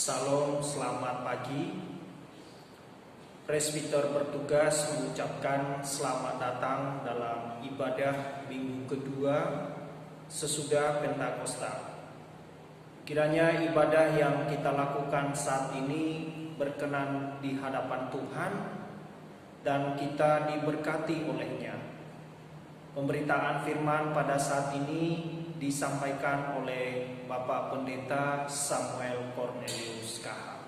Salam, selamat pagi. Presbiter bertugas mengucapkan selamat datang dalam ibadah minggu kedua sesudah Pentakosta. Kiranya ibadah yang kita lakukan saat ini berkenan di hadapan Tuhan dan kita diberkati olehnya. Pemberitaan firman pada saat ini disampaikan oleh Bapak Pendeta Samuel Cornelius KH.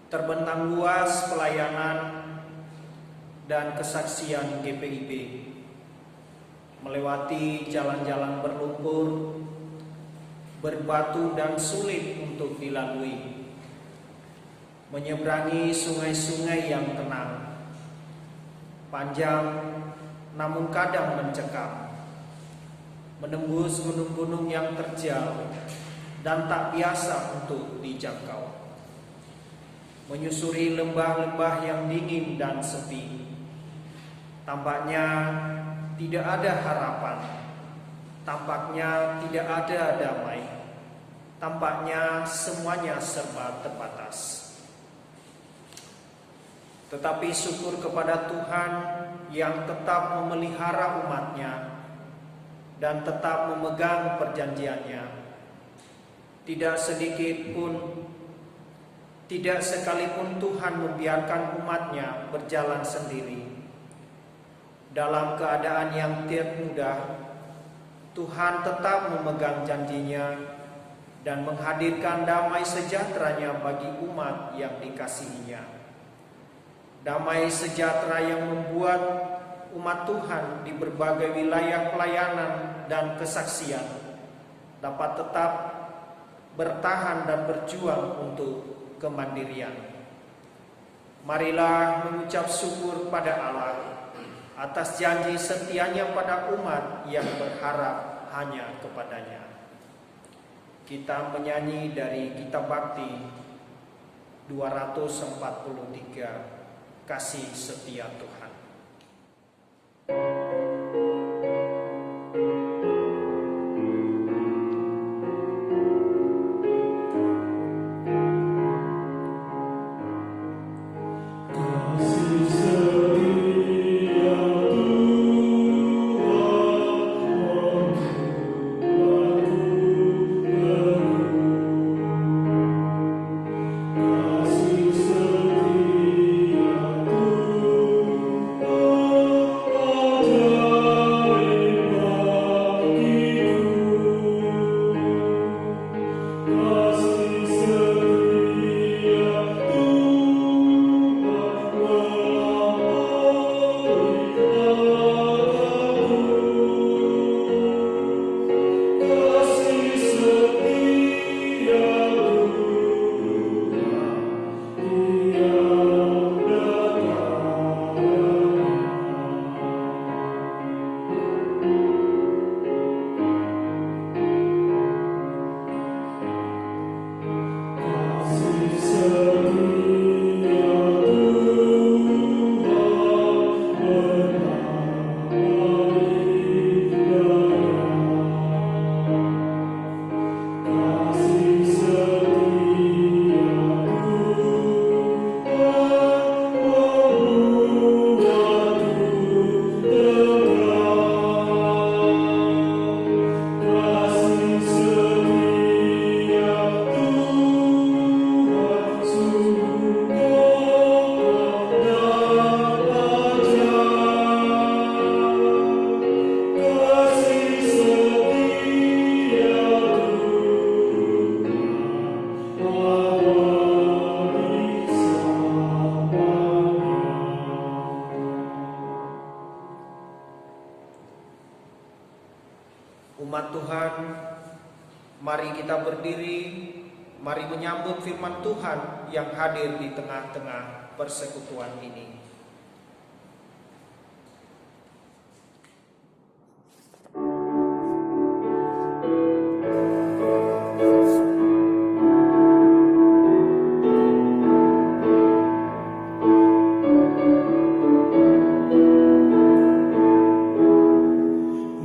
Terbentang luas pelayanan dan kesaksian GPIB, melewati jalan-jalan berlumpur, berbatu dan sulit untuk dilalui, menyeberangi sungai-sungai yang tenang, panjang namun kadang mencekam, menembus gunung-gunung yang terjal dan tak biasa untuk dijangkau, menyusuri lembah-lembah yang dingin dan sepi. Tampaknya tidak ada harapan, tampaknya tidak ada damai, tampaknya semuanya serba terbatas. Tetapi syukur kepada Tuhan yang tetap memelihara umatnya dan tetap memegang perjanjiannya. Tidak sedikit pun, tidak sekalipun Tuhan membiarkan umatnya berjalan sendiri. Dalam keadaan yang tidak mudah, Tuhan tetap memegang janjinya dan menghadirkan damai sejahteranya bagi umat yang dikasihinya. Damai sejahtera yang membuat umat Tuhan di berbagai wilayah pelayanan dan kesaksian dapat tetap bertahan dan berjuang untuk kemandirian. Marilah mengucap syukur pada Allah atas janji setianya pada umat yang berharap hanya kepadanya. Kita menyanyi dari Kitab Bakti 243, Kasih Setia Tuhan. Umat Tuhan, mari kita berdiri, mari menyambut firman Tuhan yang hadir di tengah-tengah persekutuan ini.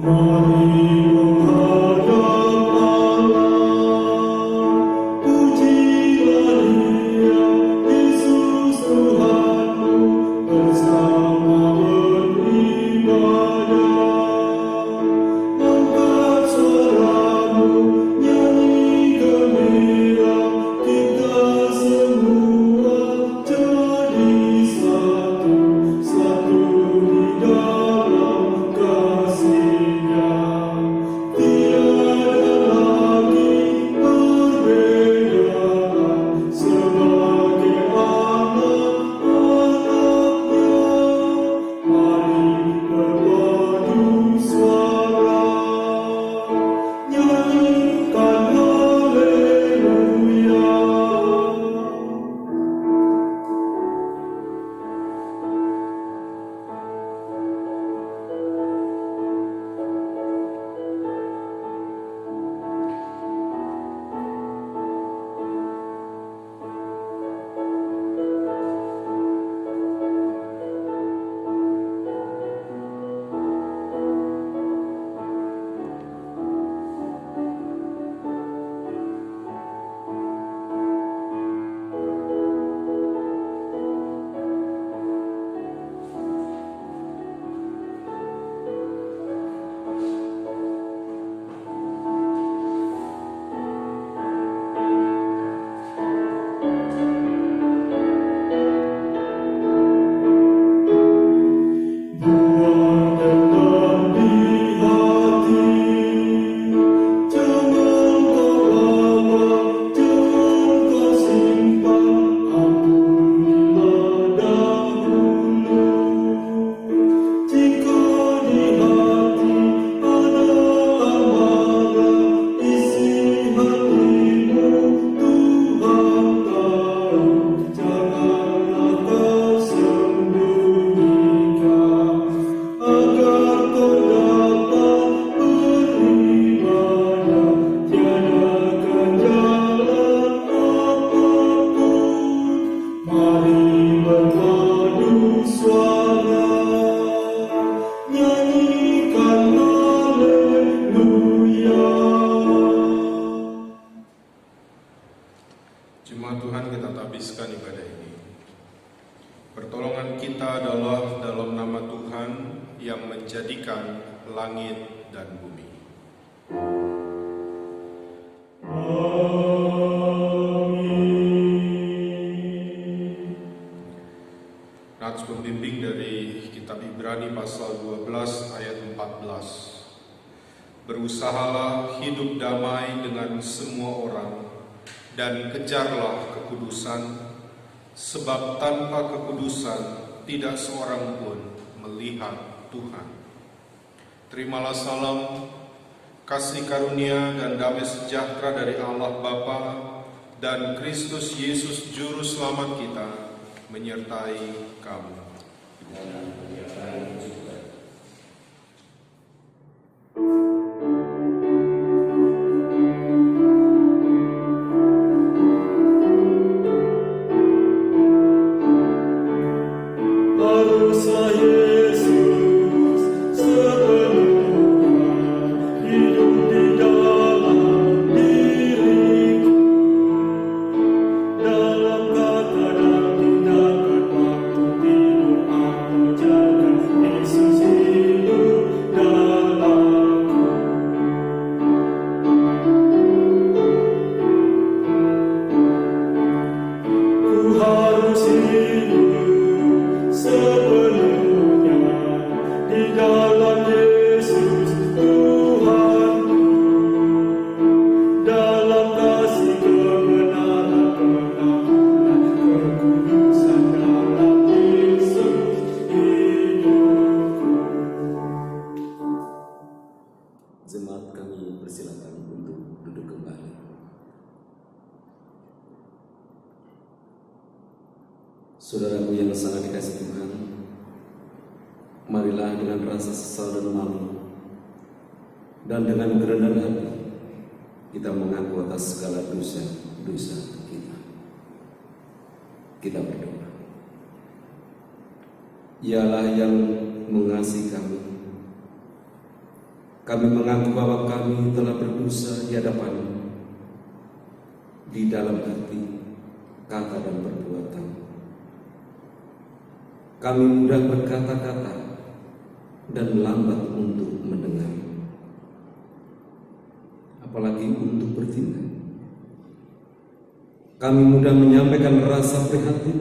Mari menghadap Allah. menjadikan langit dan bumi. Nats pembimbing dari kitab Ibrani pasal 12 ayat 14. Berusahalah hidup damai dengan semua orang dan kejarlah kekudusan, sebab tanpa kekudusan tidak seorang pun melihat Tuhan. Terimalah salam, kasih karunia dan damai sejahtera dari Allah Bapa dan Kristus Yesus Juru Selamat kita menyertai kamu. Jemaat, kami persilakan untuk duduk kembali. Saudaraku yang sangat dikasihi Tuhan, marilah dengan rasa sesal dan malu dan dengan kerendahan hati kita mengaku atas segala dosa-dosa kita. Kita berdoa. Ialah yang mengasihi kami. Kami mengaku bahwa kami telah berdosa di hadapan-Mu di dalam hati, kata dan perbuatan. Kami mudah berkata-kata dan lambat untuk mendengar, apalagi untuk bertindak. Kami mudah menyampaikan rasa prihatin,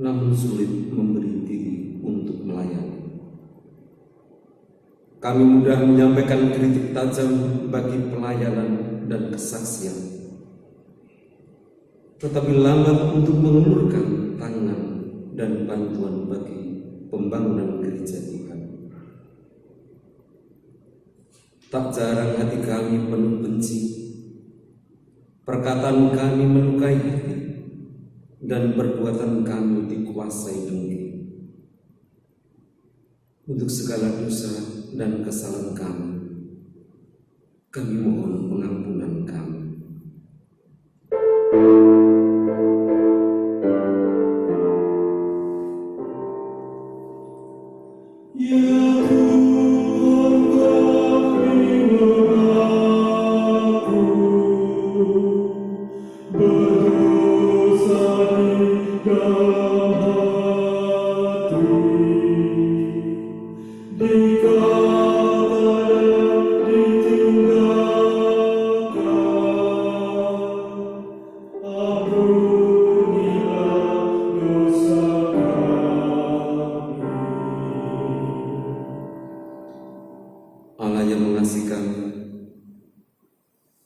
namun sulit memberi diri untuk melayani. Kami mudah menyampaikan kritik tajam bagi pelayanan dan kesaksian, tetapi lambat untuk mengulurkan tangan dan bantuan bagi pembangunan gereja Tuhan. Tak jarang hati kami penuh benci, perkataan kami melukai hati, dan perbuatan kami dikuasai dengki. Untuk segala dosa dan kesalahan kami mohon pengampunan kami.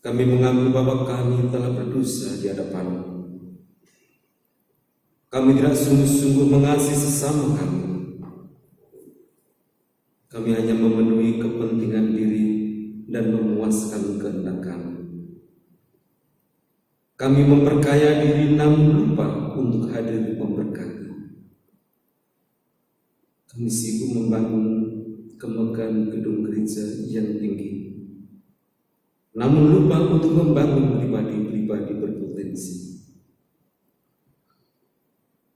Kami mengaku bahwa kami telah berdosa di hadapan-Mu. Kami tidak sungguh-sungguh mengasihi sesama kami. Kami hanya memenuhi kepentingan diri dan memuaskan kehendak kami. Kami memperkaya diri namun lupa untuk hadir memberkati. Kami sibuk membangun kemegahan gedung gereja yang tinggi, namun lupa untuk membangun pribadi-pribadi berpotensi.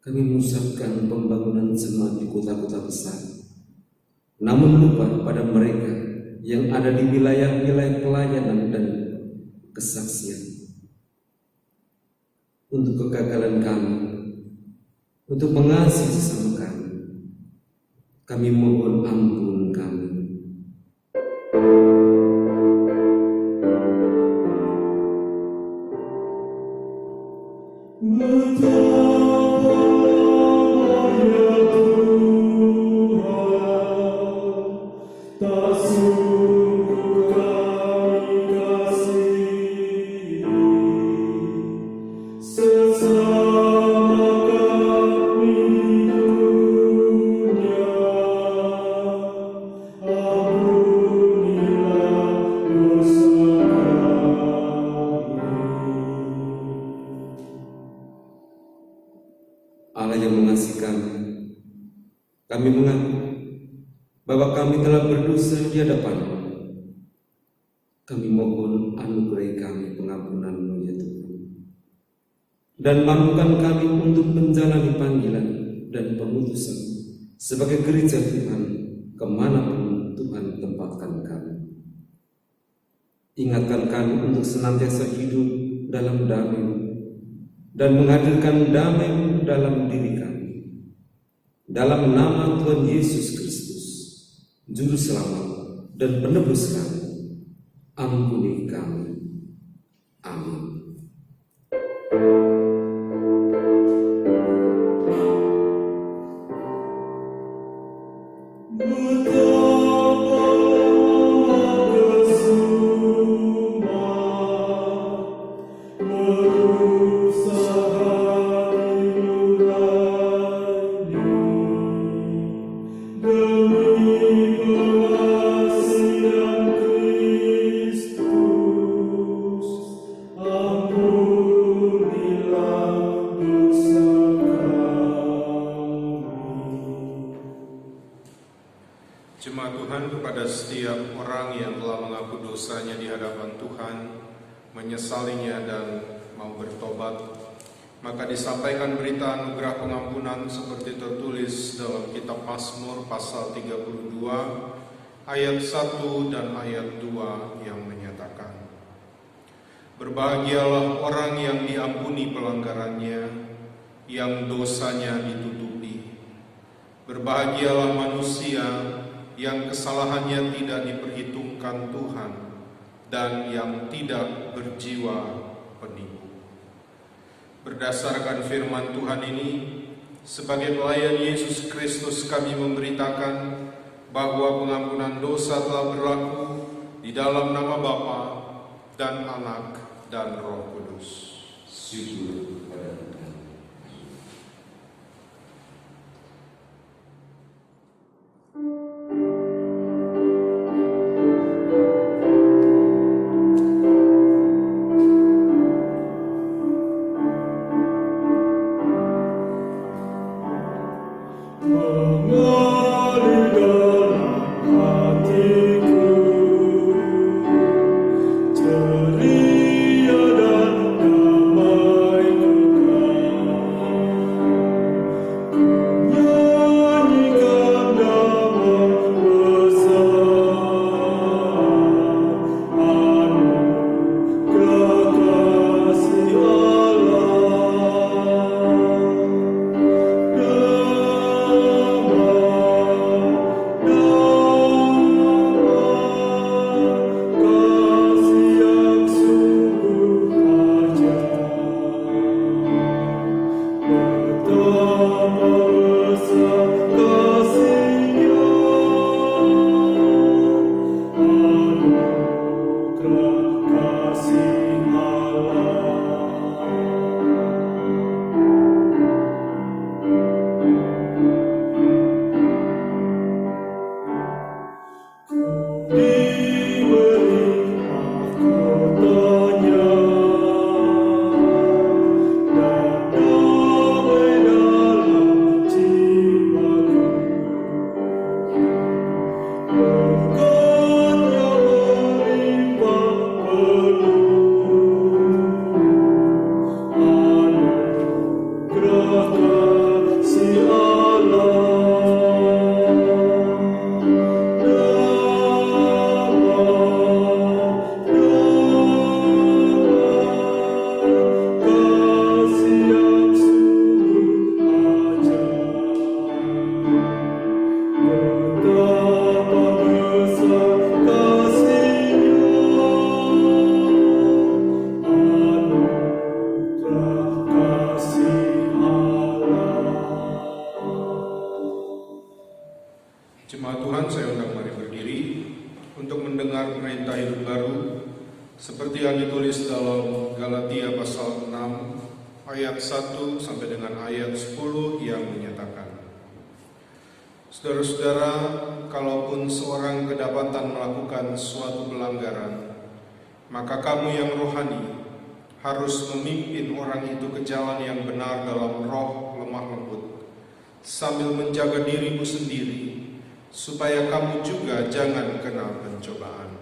Kami mengusahakan pembangunan jemaat di kota-kota besar, namun lupa pada mereka yang ada di wilayah-wilayah pelayanan dan kesaksian. Untuk kegagalan kami, untuk mengasihi sesama kami mohon ampun kami. Allah yang mengasihi kami mengaku bahwa kami telah berdosa di hadapan-Mu. Kami mohon anugerahi kami pengampunan-Mu ya Tuhan, dan mampukan kami untuk menjalani panggilan dan pengutusan sebagai gereja Tuhan kemanapun Tuhan tempatkan kami. Ingatkan kami untuk senantiasa hidup dalam damai dan menghadirkan damai dalam diri kami. Dalam nama Tuhan Yesus Kristus, Juru Selamat dan Penebus kami, ampuni kami. Amin. Jemaat Tuhan, kepada setiap orang yang telah mengaku dosanya di hadapan Tuhan, menyesalinya dan mau bertobat, maka disampaikan berita anugerah pengampunan seperti tertulis dalam kitab Mazmur pasal 32 ayat 1 dan ayat 2 yang menyatakan, berbahagialah orang yang diampuni pelanggarannya, yang dosanya ditutupi. Berbahagialah manusia yang kesalahannya tidak diperhitungkan Tuhan dan yang tidak berjiwa penipu. Berdasarkan firman Tuhan ini, sebagai pelayan Yesus Kristus kami memberitakan bahwa pengampunan dosa telah berlaku di dalam nama Bapa dan Anak dan Roh Kudus. Syukur kepada Tuhan. Betapa Tuhan, saya undang mari berdiri untuk mendengar perintah hidup baru seperti yang ditulis dalam Galatia pasal 6 ayat 1 sampai dengan ayat 10 yang menyatakan, saudara-saudara, kalaupun seorang kedapatan melakukan suatu pelanggaran, maka kamu yang rohani harus memimpin orang itu ke jalan yang benar dalam roh lemah lembut, sambil menjaga dirimu sendiri, supaya kamu juga jangan kena pencobaan.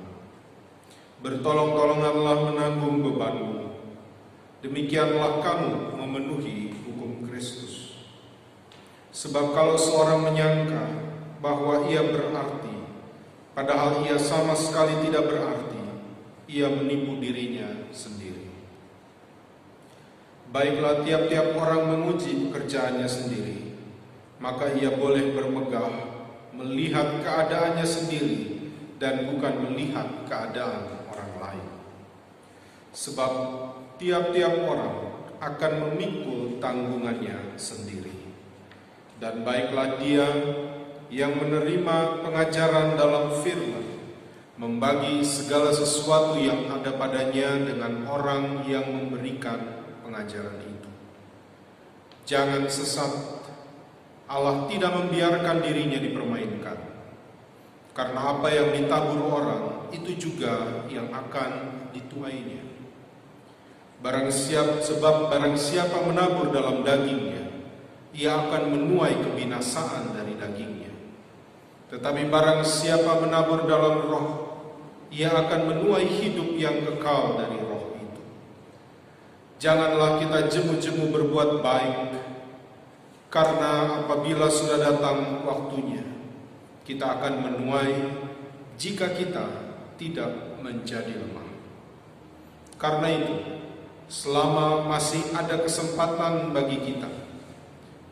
Bertolong-tolonganlah menanggung bebanmu, demikianlah kamu memenuhi hukum Kristus. Sebab kalau seorang menyangka bahwa ia berarti, padahal ia sama sekali tidak berarti, ia menipu dirinya sendiri. Baiklah, tiap-tiap orang menguji pekerjaannya sendiri, maka ia boleh bermegah melihat keadaannya sendiri dan bukan melihat keadaan orang lain. Sebab tiap-tiap orang akan memikul tanggungannya sendiri. Dan baiklah dia yang menerima pengajaran dalam firman, membagi segala sesuatu yang ada padanya dengan orang yang memberikan pengajaran itu. Jangan sesat, Allah tidak membiarkan dirinya dipermainkan. Karena apa yang ditabur orang, itu juga yang akan dituainya. Sebab barang siapa menabur dalam dagingnya, ia akan menuai kebinasaan dari dagingnya. Tetapi barang siapa menabur dalam roh, ia akan menuai hidup yang kekal dari roh itu. Janganlah kita jemu-jemu berbuat baik, karena apabila sudah datang waktunya, kita akan menuai jika kita tidak menjadi lemah. Karena itu, selama masih ada kesempatan bagi kita,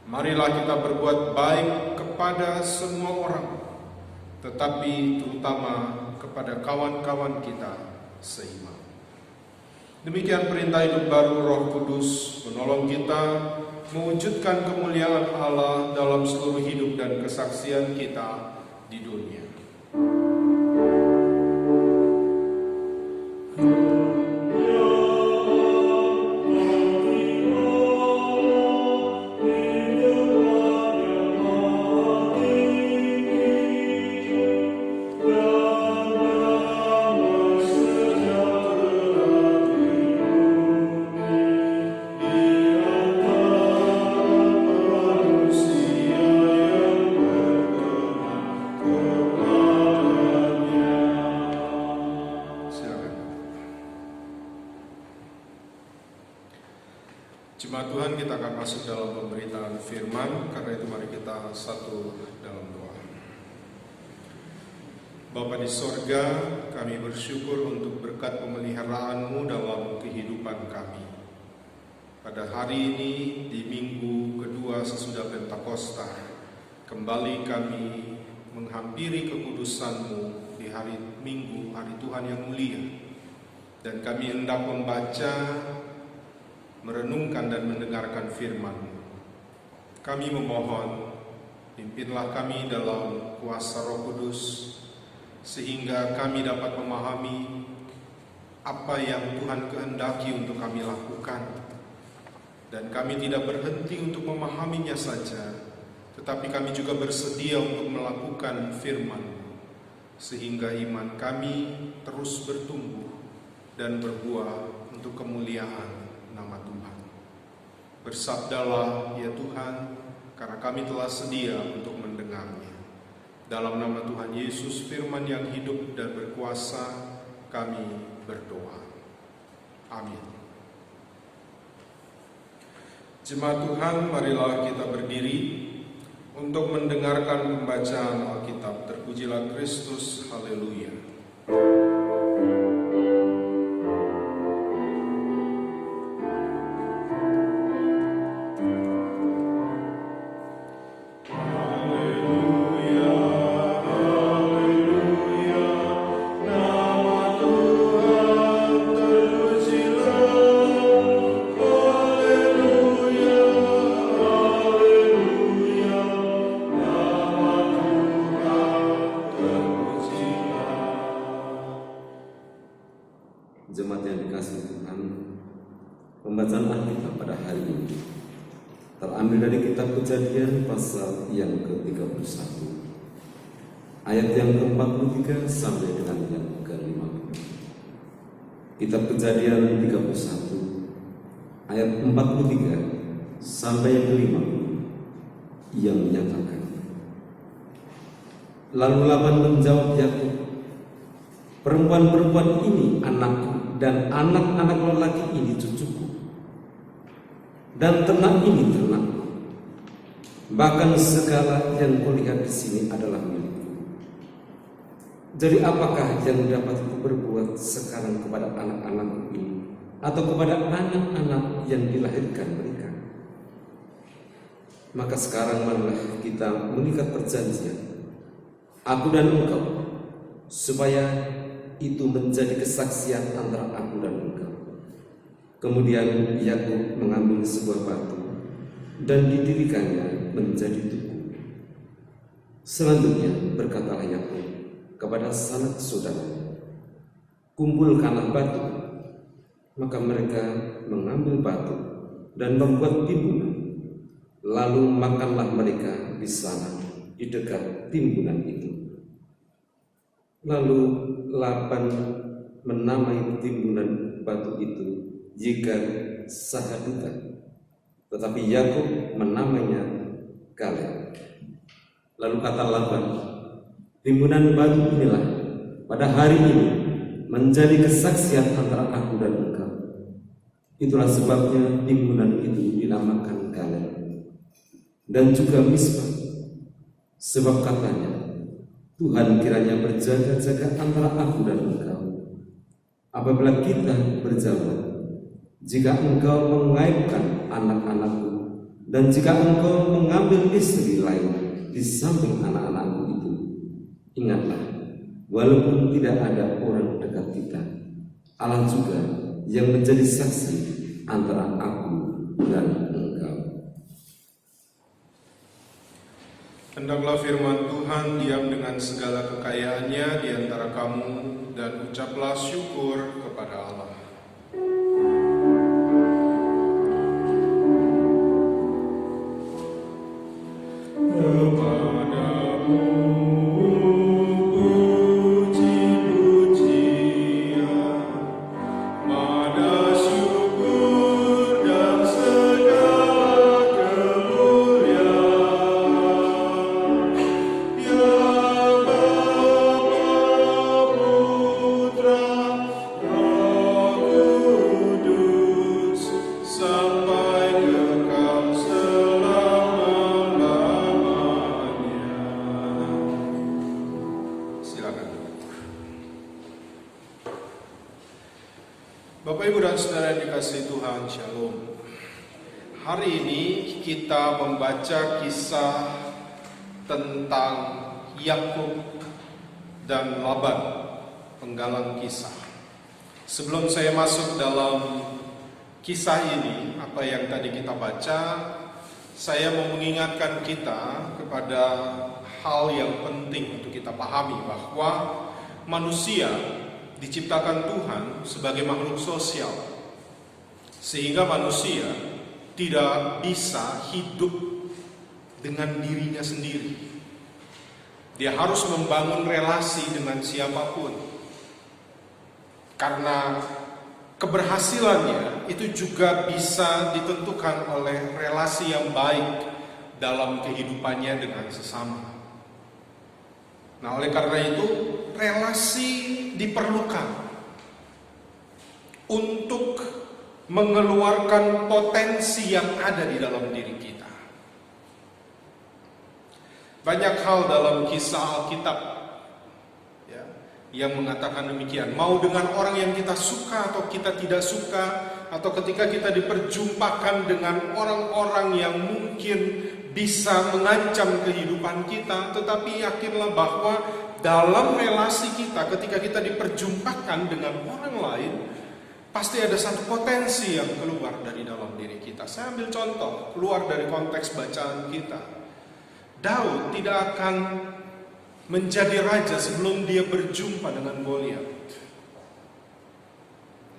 marilah kita berbuat baik kepada semua orang, tetapi terutama kepada kawan-kawan kita seiman. Demikian perintah hidup baru Roh Kudus menolong kita mewujudkan kemuliaan Allah dalam seluruh hidup dan kesaksian kita di dunia. Jemaat Tuhan, kita akan masuk dalam pemberitaan firman. Karena itu mari kita satu dalam doa. Bapa di sorga, kami bersyukur untuk berkat pemeliharaan-Mu dalam kehidupan kami. Pada hari ini, di minggu kedua sesudah Pentakosta, kembali kami menghampiri kekudusan-Mu di hari Minggu, hari Tuhan yang mulia. Dan kami hendak membaca, merenungkan dan mendengarkan firman-Mu. Kami memohon, pimpinlah kami dalam kuasa Roh Kudus, sehingga kami dapat memahami apa yang Tuhan kehendaki untuk kami lakukan. Dan kami tidak berhenti untuk memahaminya saja, tetapi kami juga bersedia untuk melakukan firman-Mu, sehingga iman kami terus bertumbuh dan berbuah untuk kemuliaan nama Tuhan. Bersabdalah ya Tuhan, karena kami telah sedia untuk mendengarnya. Dalam nama Tuhan Yesus, firman yang hidup dan berkuasa, kami berdoa. Amin. Jemaat Tuhan, marilah kita berdiri untuk mendengarkan pembacaan Alkitab. Terpujilah Kristus, haleluya. jemaat yang dikasihi Tuhan, pembacaan Alkitab pada hari ini terambil dari kitab Kejadian pasal yang ke-31, ayat yang ke-43 sampai dengan yang ke-50. Kitab Kejadian 31 ayat 43 sampai yang ke-50 yang menyatakan, lalu Laban menjawab Yakub, perempuan-perempuan ini anakku, dan anak-anak lelaki ini cucuku, dan ternak ini ternakku. Bahkan segala yang kulihat di sini adalah milikku. Jadi apakah yang dapat kuperbuat sekarang kepada anak-anakku ini, atau kepada anak-anak yang dilahirkan mereka? Maka sekarang marilah kita mengikat perjanjian, aku dan engkau, supaya itu menjadi kesaksian antara aku dan engkau. Kemudian Yakub mengambil sebuah batu dan didirikannya menjadi tugu. Selanjutnya berkatalah Yakub kepada sanak saudara, kumpulkanlah batu. Maka mereka mengambil batu dan membuat timbunan. Lalu makanlah mereka di sana di dekat timbunan itu. Lalu Laban menamai timbunan batu itu Yegar Sahaduta, tetapi Yakub menamainya Kaleb. Lalu kata Laban, timbunan batu inilah pada hari ini menjadi kesaksian antara aku dan engkau. Itulah sebabnya timbunan itu dinamakan Kaleb. Dan juga Mispa, sebab katanya, Tuhan kiranya berjaga-jaga antara aku dan engkau, apabila kita berjauhan, jika engkau mengaibkan anak-anakku, dan jika engkau mengambil istri lain di samping anak-anakku itu. Ingatlah, walaupun tidak ada orang dekat kita, Allah juga yang menjadi saksi antara aku dan engkau. Hendaklah firman Tuhan diam dengan segala kekayaannya di antara kamu, dan ucaplah syukur kepada Allah. Bapak, Ibu, dan Saudara yang dikasihi Tuhan, Shalom. Hari ini kita membaca kisah tentang Yakub dan Laban, penggalang kisah. Sebelum saya masuk dalam kisah ini, apa yang tadi kita baca, saya mau mengingatkan kita kepada hal yang penting untuk kita pahami, bahwa manusia diciptakan Tuhan sebagai makhluk sosial, sehingga manusia tidak bisa hidup dengan dirinya sendiri. Dia harus membangun relasi dengan siapapun, karena keberhasilannya itu juga bisa ditentukan oleh relasi yang baik dalam kehidupannya dengan sesama. Nah, oleh karena itu relasi diperlukan untuk mengeluarkan potensi yang ada di dalam diri kita. Banyak hal dalam kisah Alkitab ya, yang mengatakan demikian. Mau dengan orang yang kita suka atau kita tidak suka, atau ketika kita diperjumpakan dengan orang-orang yang mungkin bisa mengancam kehidupan kita, tetapi yakinlah bahwa dalam relasi kita, ketika kita diperjumpakan dengan orang lain, pasti ada satu potensi yang keluar dari dalam diri kita. Saya ambil contoh, keluar dari konteks bacaan kita. Daud tidak akan menjadi raja sebelum dia berjumpa dengan Goliat.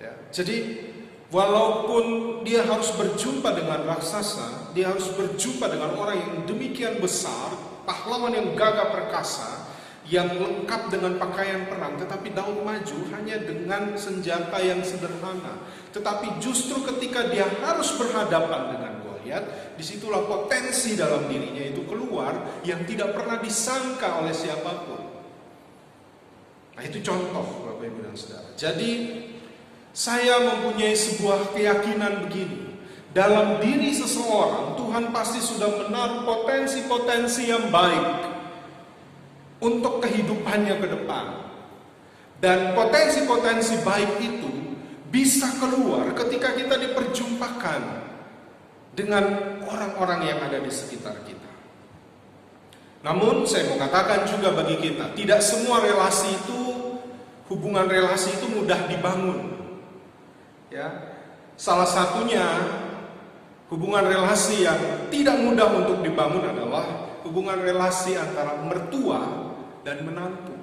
Ya. Jadi walaupun dia harus berjumpa dengan raksasa, dia harus berjumpa dengan orang yang demikian besar, pahlawan yang gagah perkasa, yang lengkap dengan pakaian perang, tetapi Daud maju hanya dengan senjata yang sederhana. Tetapi justru ketika dia harus berhadapan dengan Goliat, disitulah potensi dalam dirinya itu keluar yang tidak pernah disangka oleh siapapun. Nah, itu contoh Bapak Ibu dan Saudara. Jadi saya mempunyai sebuah keyakinan begini. Dalam diri seseorang, Tuhan pasti sudah menaruh potensi-potensi yang baik untuk kehidupannya ke depan. Dan potensi-potensi baik itu bisa keluar ketika kita diperjumpakan dengan orang-orang yang ada di sekitar kita. Namun saya mau katakan juga bagi kita, tidak semua relasi itu, hubungan relasi itu mudah dibangun. Ya, salah satunya hubungan relasi yang tidak mudah untuk dibangun adalah hubungan relasi antara mertua dan menantu.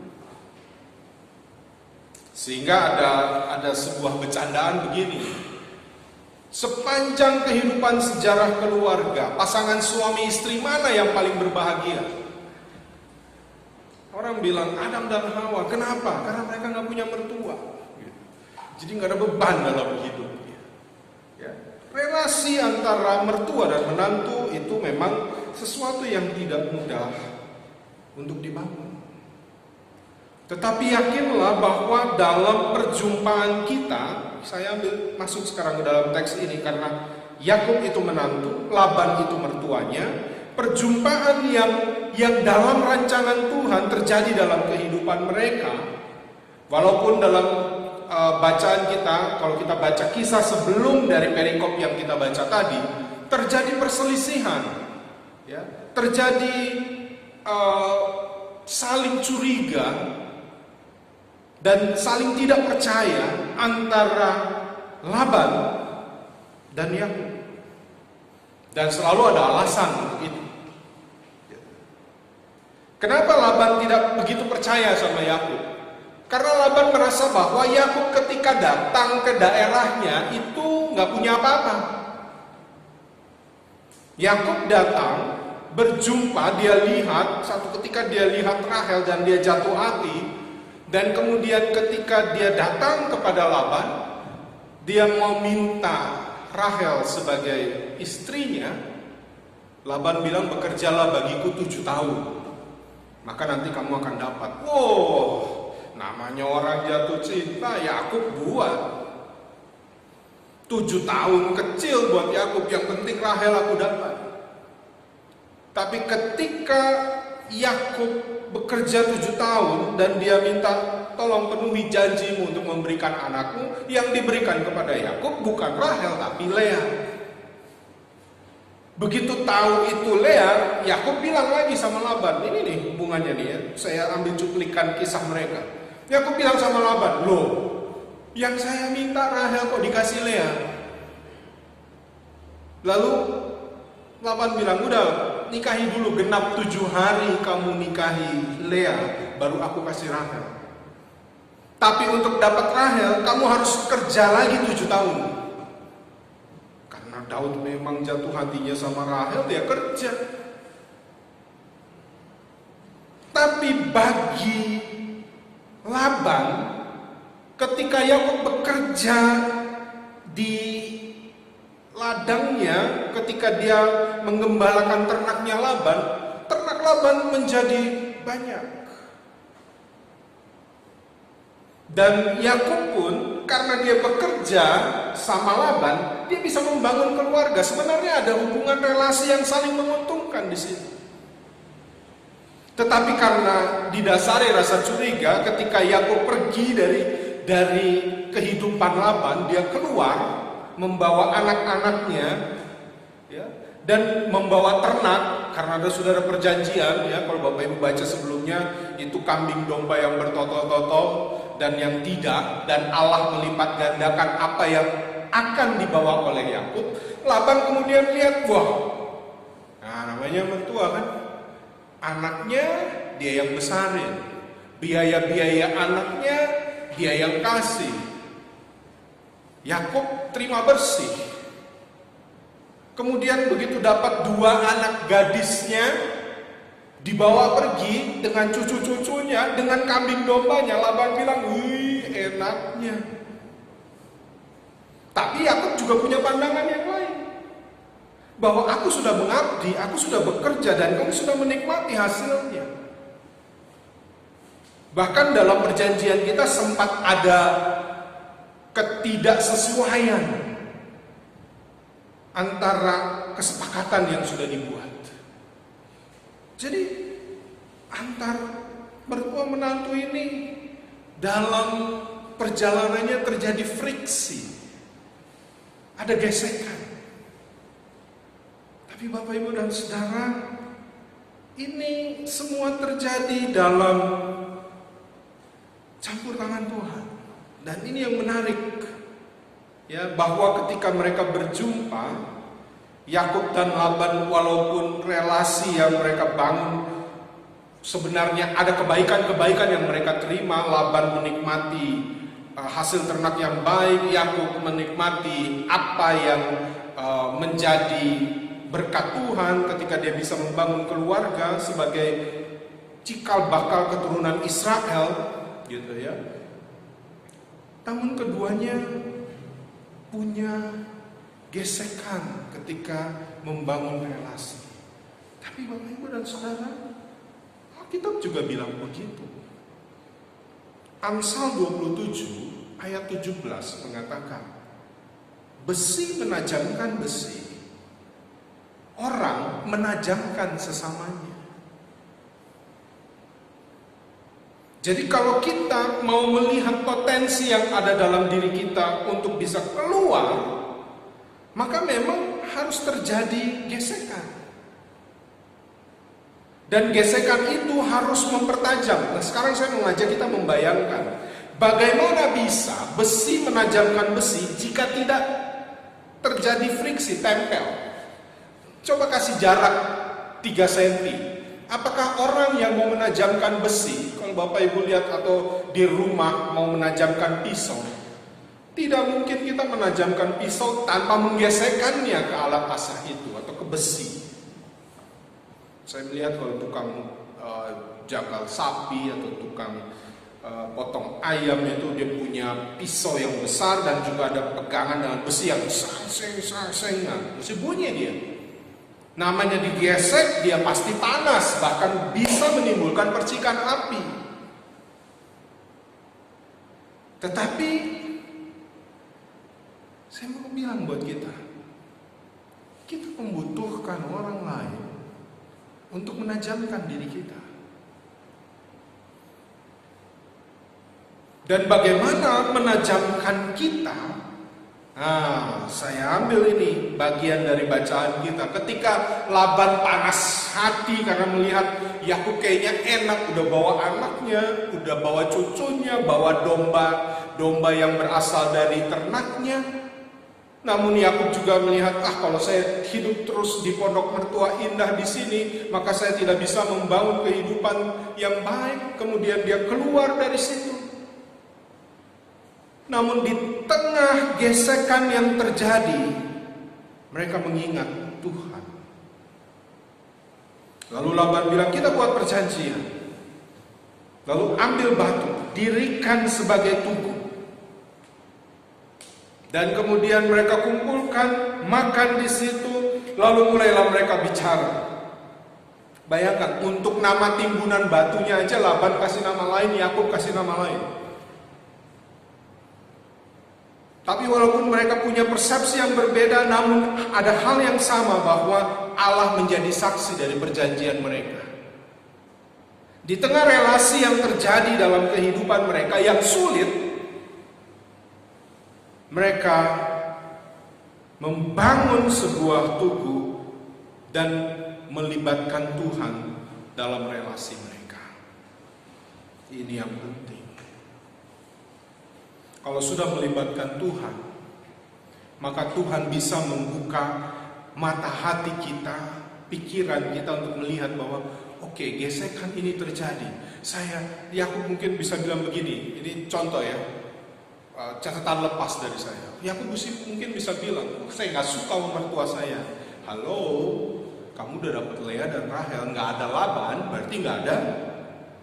Sehingga ada sebuah bercandaan begini. Sepanjang kehidupan sejarah keluarga, pasangan suami istri mana yang paling berbahagia? Orang bilang Adam dan Hawa. Kenapa? Karena mereka nggak punya mertua. Jadi nggak ada beban dalam hidupnya. Ya. Relasi antara mertua dan menantu itu memang sesuatu yang tidak mudah untuk dibangun. Tetapi yakinlah bahwa dalam perjumpaan kita, saya masuk sekarang ke dalam teks ini karena Yakub itu menantu, Laban itu mertuanya. Perjumpaan yang dalam rancangan Tuhan terjadi dalam kehidupan mereka, walaupun dalam bacaan kita, kalau kita baca kisah sebelum dari perikop yang kita baca tadi, terjadi perselisihan, ya, terjadi saling curiga dan saling tidak percaya antara Laban dan Yakub, dan selalu ada alasan untuk itu. Kenapa Laban tidak begitu percaya sama Yakub? Karena Laban merasa bahwa Yakub ketika datang ke daerahnya itu nggak punya apa-apa. Yakub datang, berjumpa, dia lihat, satu ketika dia lihat Rahel dan dia jatuh hati, dan kemudian ketika dia datang kepada Laban, dia mau minta Rahel sebagai istrinya. Laban bilang, bekerjalah bagiku 7 tahun, maka nanti kamu akan dapat. Wow, namanya orang jatuh cinta, Yakub buat 7 tahun kecil buat Yakub, yang penting Rahel aku dapat. Tapi ketika Yakub bekerja 7 tahun dan dia minta tolong penuhi janjimu untuk memberikan anakmu, yang diberikan kepada Yakub bukan Rahel tapi Lea. Begitu tahu itu Lea, Yakub bilang lagi sama Laban, ini nih hubungannya nih ya, saya ambil cuplikan kisah mereka. Yakub bilang sama Laban, loh, yang saya minta Rahel kok dikasih Lea? Lalu Laban bilang, udah nikahi dulu, genap 7 hari kamu nikahi Lea, baru aku kasih Rahel. Tapi untuk dapat Rahel, kamu harus kerja lagi 7 tahun. Karena Daud memang jatuh hatinya sama Rahel, dia kerja. Tapi bagi Laban, ketika Yakub bekerja di ladangnya, ketika dia menggembalakan ternaknya Laban, ternak Laban menjadi banyak. Dan Yakub pun karena dia bekerja sama Laban, dia bisa membangun keluarga. Sebenarnya ada hubungan relasi yang saling menguntungkan di sini. Tetapi karena didasari rasa curiga, ketika Yakub pergi dari kehidupan Laban, dia keluar membawa anak-anaknya, ya, dan membawa ternak, karena sudah ada perjanjian, ya. Kalau Bapak Ibu baca sebelumnya, itu kambing domba yang bertoto-toto dan yang tidak, dan Allah melipat gandakan apa yang akan dibawa oleh Yakub. Laban kemudian lihat, wah, nah namanya mertua kan, anaknya dia yang besarin, biaya-biaya anaknya dia yang kasih. Yakub terima bersih. Kemudian begitu dapat 2 anak gadisnya, dibawa pergi dengan cucu-cucunya, dengan kambing dombanya. Laban bilang, wih enaknya. Tapi Yakub juga punya pandangan yang lain. Bahwa aku sudah mengabdi, aku sudah bekerja, dan kamu sudah menikmati hasilnya. Bahkan dalam perjanjian kita sempat ada ketidaksesuaian antara kesepakatan yang sudah dibuat. Jadi antar mertua menantu ini dalam perjalanannya terjadi friksi, ada gesekan. Tapi Bapak Ibu dan Saudara, ini semua terjadi dalam campur tangan Tuhan. Dan ini yang menarik, ya, bahwa ketika mereka berjumpa, Yakub dan Laban, walaupun relasi yang mereka bangun sebenarnya ada kebaikan-kebaikan yang mereka terima. Laban menikmati hasil ternak yang baik, Yakub menikmati apa yang menjadi berkat Tuhan ketika dia bisa membangun keluarga sebagai cikal bakal keturunan Israel, gitu ya. Namun keduanya punya gesekan ketika membangun relasi. Tapi Bapak Ibu dan Saudara, Alkitab juga bilang begitu. Amsal 27 ayat 17 mengatakan, besi menajamkan besi, orang menajamkan sesamanya. Jadi kalau kita mau melihat potensi yang ada dalam diri kita untuk bisa keluar, maka memang harus terjadi gesekan. Dan gesekan itu harus mempertajam. Nah, sekarang saya mengajak kita membayangkan bagaimana bisa besi menajamkan besi jika tidak terjadi friksi, tempel. Coba kasih jarak 3 cm. Apakah orang yang mau menajamkan besi, kalau Bapak Ibu lihat atau di rumah mau menajamkan pisau, tidak mungkin kita menajamkan pisau tanpa menggesekkannya ke alat asah itu atau ke besi. Saya melihat kalau tukang jagal sapi atau tukang potong ayam itu dia punya pisau yang besar dan juga ada pegangan dengan besi yang seng-seng-sengan, mesti bunyi dia. Namanya digesek, dia pasti panas, bahkan bisa menimbulkan percikan api. Tetapi saya mau bilang buat kita membutuhkan orang lain untuk menajamkan diri kita. Dan bagaimana menajamkan kita? Nah, saya ambil ini bagian dari bacaan kita. Ketika Laban panas hati karena melihat Yakub kayaknya enak, udah bawa anaknya, udah bawa cucunya, bawa domba yang berasal dari ternaknya. Namun Yakub juga melihat, kalau saya hidup terus di pondok mertua indah di sini, maka saya tidak bisa membangun kehidupan yang baik. Kemudian dia keluar dari situ. Namun di tengah gesekan yang terjadi, mereka mengingat Tuhan. Lalu Laban bilang, kita buat perjanjian. Lalu ambil batu, dirikan sebagai tugu. Dan kemudian mereka kumpulkan, makan di situ, lalu mulailah mereka bicara. Bayangkan, untuk nama timbunan batunya aja Laban kasih nama lain, Yakub kasih nama lain. Tapi walaupun mereka punya persepsi yang berbeda, namun ada hal yang sama, bahwa Allah menjadi saksi dari perjanjian mereka. Di tengah relasi yang terjadi dalam kehidupan mereka yang sulit, mereka membangun sebuah tugu dan melibatkan Tuhan dalam relasi mereka. Ini yang penting. Kalau sudah melibatkan Tuhan, maka Tuhan bisa membuka mata hati kita, pikiran kita untuk melihat bahwa oke, gesekan ini terjadi. Yakub mungkin bisa bilang begini, ini contoh ya. catatan lepas dari saya. Yakub mungkin bisa bilang, saya nggak suka sama mertua saya. Halo, kamu udah dapat Lea dan Rahel, nggak ada Laban, berarti nggak ada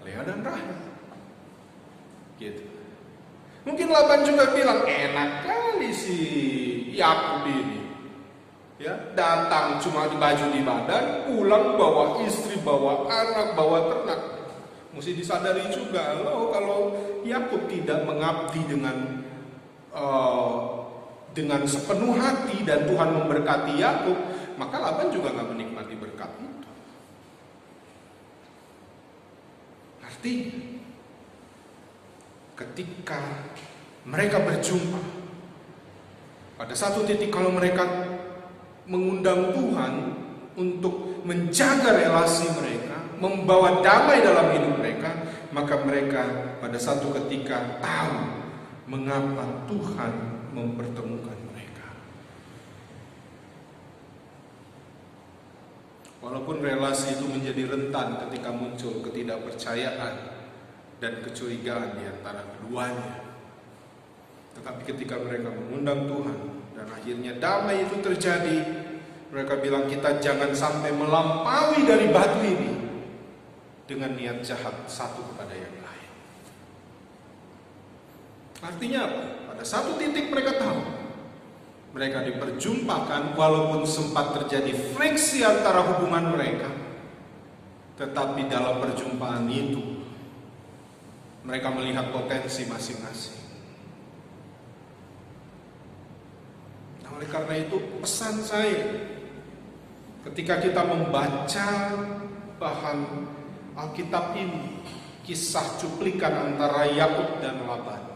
Lea dan Rahel. Gitu. Mungkin Laban juga bilang, enak kali si Yakub ini. Ya, datang cuma di baju di badan, pulang bawa istri, bawa anak, bawa ternak. Mesti disadari juga, loh, kalau Yakub tidak mengabdi dengan sepenuh hati dan Tuhan memberkati Yakub, maka Laban juga nggak menikmati berkat itu. Artinya, ketika mereka berjumpa, pada satu titik kalau mereka mengundang Tuhan untuk menjaga relasi mereka, membawa damai dalam hidup mereka, maka mereka pada satu ketika tahu mengapa Tuhan mempertemukan mereka. Walaupun relasi itu menjadi rentan ketika muncul ketidakpercayaan dan kecurigaan di antara keduanya, tetapi ketika mereka mengundang Tuhan dan akhirnya damai itu terjadi, mereka bilang, kita jangan sampai melampaui dari batu ini dengan niat jahat satu kepada yang lain. Artinya apa? Pada satu titik mereka tahu, mereka diperjumpakan walaupun sempat terjadi friksi antara hubungan mereka, tetapi dalam perjumpaan itu mereka melihat potensi masing-masing. Nah, oleh karena itu pesan saya, ketika kita membaca bahan Alkitab ini, kisah cuplikan antara Yakub dan Laban,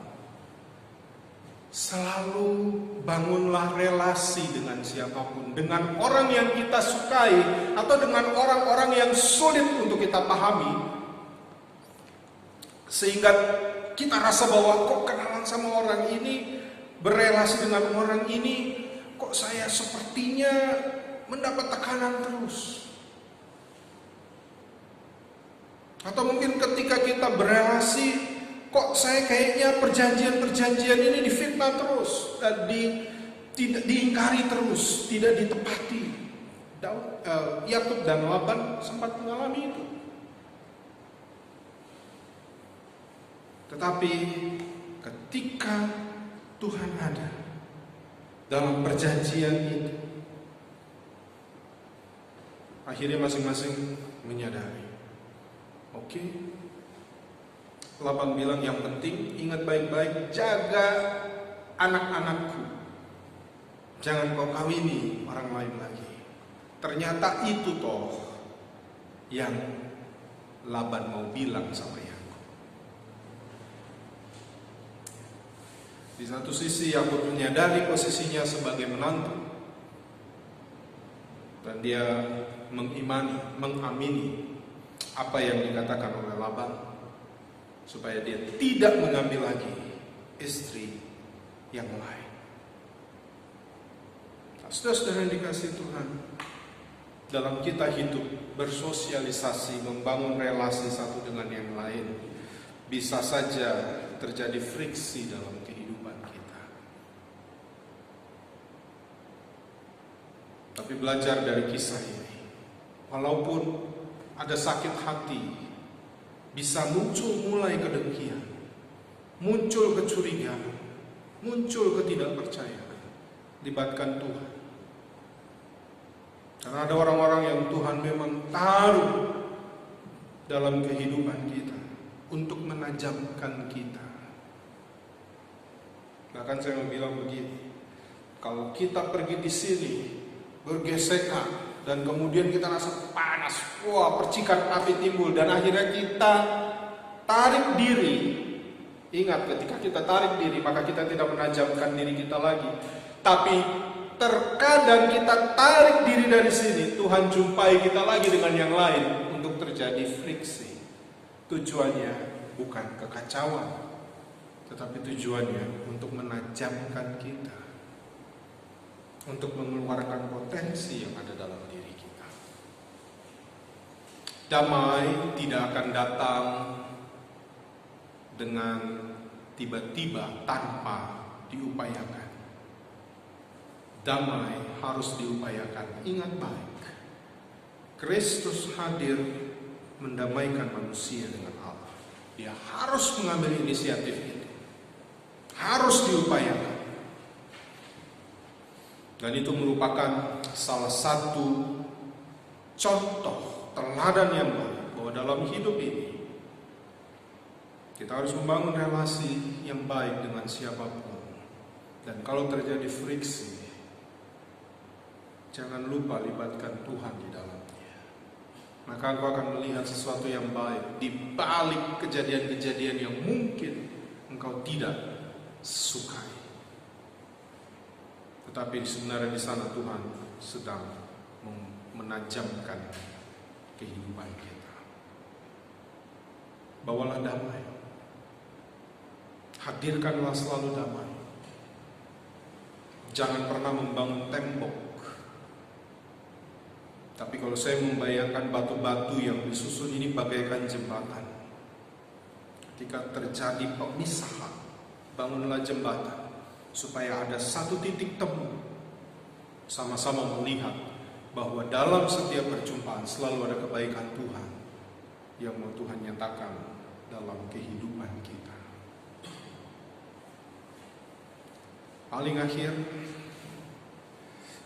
selalu bangunlah relasi dengan siapapun, dengan orang yang kita sukai atau dengan orang-orang yang sulit untuk kita pahami, sehingga kita rasa bahwa kok kenalan sama orang ini, berelasi dengan orang ini, kok saya sepertinya mendapat tekanan terus. Atau mungkin ketika kita berelasi, kok saya kayaknya perjanjian-perjanjian ini difitnah terus, dan tidak diingkari terus, tidak ditepati. Yakub dan Laban sempat mengalami itu. Tetapi ketika Tuhan ada dalam perjanjian itu, akhirnya masing-masing menyadari, oke, Laban bilang yang penting ingat baik-baik, jaga anak-anakku, jangan kau kawini orang lain lagi. Ternyata itu toh yang Laban mau bilang sama Yakub. Di satu sisi Yakub menyadari posisinya sebagai menantu, dan dia mengamini apa yang dikatakan oleh Laban, supaya dia tidak mengambil lagi istri yang lain. Saudara-saudara yang dikasihi Tuhan, dalam kita hidup, bersosialisasi, membangun relasi satu dengan yang lain, bisa saja terjadi friksi dalam kehidupan kita. Tapi belajar dari kisah ini, walaupun ada sakit hati, bisa muncul mulai kedengkian, muncul kecurigaan, muncul ketidakpercayaan, libatkan Tuhan. Karena ada orang-orang yang Tuhan memang taruh dalam kehidupan kita untuk menajamkan kita. Bahkan saya mau bilang begini, kalau kita pergi di sini bergesekan dan kemudian kita rasa panas, wah, percikan api timbul, dan akhirnya kita tarik diri. Ingat, ketika kita tarik diri, maka kita tidak menajamkan diri kita lagi. Tapi terkadang kita tarik diri dari sini, Tuhan jumpai kita lagi dengan yang lain untuk terjadi friksi. Tujuannya bukan kekacauan, tetapi tujuannya untuk menajamkan kita, untuk mengeluarkan potensi yang ada dalam diri kita. Damai tidak akan datang dengan tiba-tiba tanpa diupayakan. Damai harus diupayakan. Ingat baik, Kristus hadir mendamaikan manusia dengan Allah. Dia harus mengambil inisiatif itu. Harus diupayakan. Dan itu merupakan salah satu contoh teladan yang baik bahwa dalam hidup ini kita harus membangun relasi yang baik dengan siapapun. Dan kalau terjadi friksi, jangan lupa libatkan Tuhan di dalamnya. Maka engkau akan melihat sesuatu yang baik di balik kejadian-kejadian yang mungkin engkau tidak sukai. Tetapi sebenarnya di sana Tuhan sedang menajamkan kehidupan kita. Bawalah damai. Hadirkanlah selalu damai. Jangan pernah membangun tembok. Tapi kalau saya membayangkan batu-batu yang disusun ini bagaikan jembatan. Ketika terjadi pemisahan, bangunlah jembatan supaya ada satu titik temu. Sama-sama melihat bahwa dalam setiap perjumpaan selalu ada kebaikan Tuhan yang mau Tuhan nyatakan dalam kehidupan kita. Paling akhir,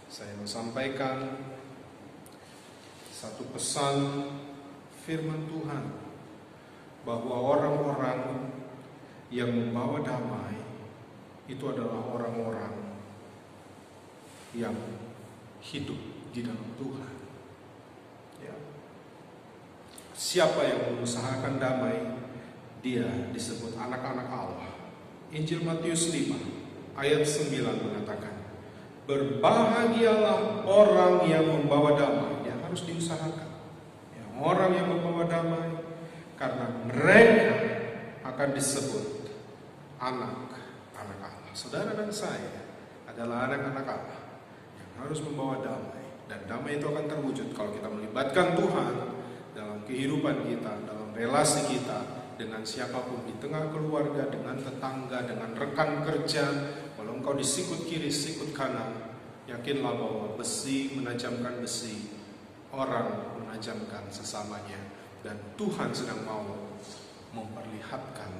saya mau sampaikan satu pesan firman Tuhan bahwa orang-orang yang membawa damai itu adalah orang-orang yang hidup di dalam Tuhan. Ya. Siapa yang mengusahakan damai, dia disebut anak-anak Allah. Injil Matius 5 ayat 9 mengatakan, berbahagialah orang yang membawa damai. Ya, harus diusahakan. Ya, orang yang membawa damai, karena mereka akan disebut anak-anak Allah. Saudara dan saya adalah anak-anak Allah yang harus membawa damai. Dan damai itu akan terwujud kalau kita melibatkan Tuhan dalam kehidupan kita, dalam relasi kita dengan siapapun, di tengah keluarga, dengan tetangga, dengan rekan kerja. Kalau engkau disikut kiri, sikut kanan, yakinlah bahwa besi menajamkan besi, orang menajamkan sesamanya. Dan Tuhan sedang mau memperlihatkan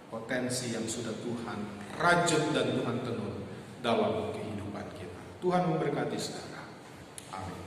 potensi yang sudah Tuhan rajut dan Tuhan tenun dalam kehidupan kita. Tuhan memberkati saudara. Amin.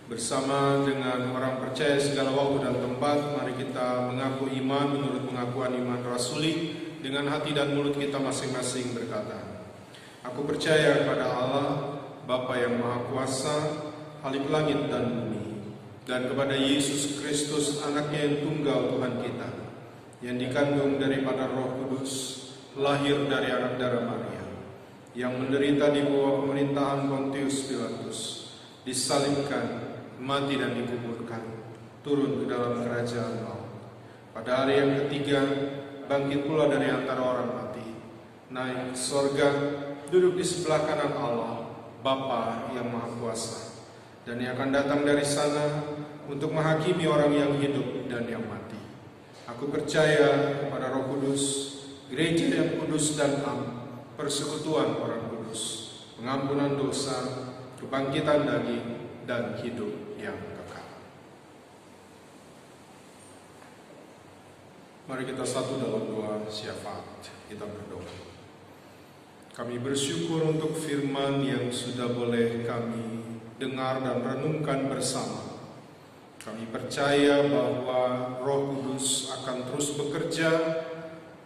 Bersama dengan orang percaya segala waktu dan tempat, mari kita mengaku iman menurut pengakuan iman rasuli dengan hati dan mulut kita masing-masing berkata, Aku percaya kepada Allah, Bapa yang Maha Kuasa, Khalik langit dan bumi, dan kepada Yesus Kristus, Anaknya yang tunggal Tuhan kita, yang dikandung daripada Roh Kudus, lahir dari anak darah Maria, yang menderita di bawah pemerintahan Pontius Pilatus, disalibkan, mati dan dikuburkan, turun ke dalam kerajaan maut. Pada hari yang ketiga, bangkit pula dari antara orang mati, naik ke sorga, duduk di sebelah kanan Allah, Bapa yang Maha Kuasa, dan yang akan datang dari sana untuk menghakimi orang yang hidup dan yang mati. Aku percaya kepada Roh Kudus, gereja yang kudus dan am, persekutuan orang kudus, pengampunan dosa, kebangkitan daging, dan hidup yang kekal. Mari kita satu dalam doa syafaat. Kita berdoa. Kami bersyukur untuk firman yang sudah boleh kami dengar dan renungkan bersama. Kami percaya bahwa Roh Kudus akan terus bekerja,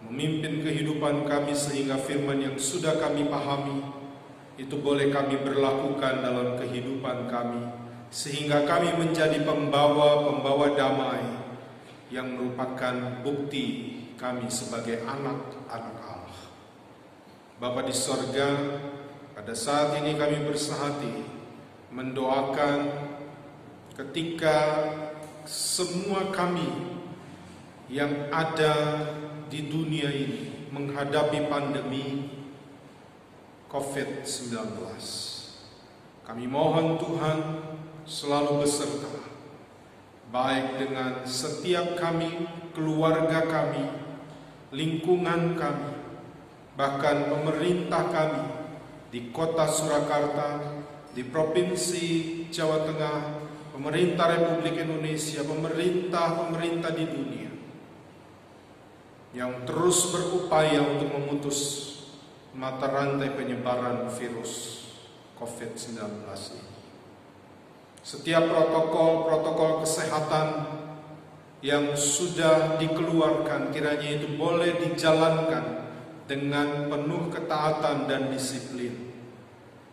memimpin kehidupan kami sehingga firman yang sudah kami pahami itu boleh kami berlakukan dalam kehidupan kami, sehingga kami menjadi pembawa damai yang merupakan bukti kami sebagai anak-anak Allah. Bapa di sorga, pada saat ini kami bersehati mendoakan ketika semua kami yang ada di dunia ini menghadapi pandemi COVID-19. Kami mohon Tuhan selalu beserta, baik dengan setiap kami, keluarga kami, lingkungan kami, bahkan pemerintah kami di kota Surakarta, di Provinsi Jawa Tengah, pemerintah Republik Indonesia, pemerintah di dunia, yang terus berupaya untuk memutus mata rantai penyebaran virus COVID-19 ini. Setiap protokol kesehatan yang sudah dikeluarkan kiranya itu boleh dijalankan dengan penuh ketaatan dan disiplin.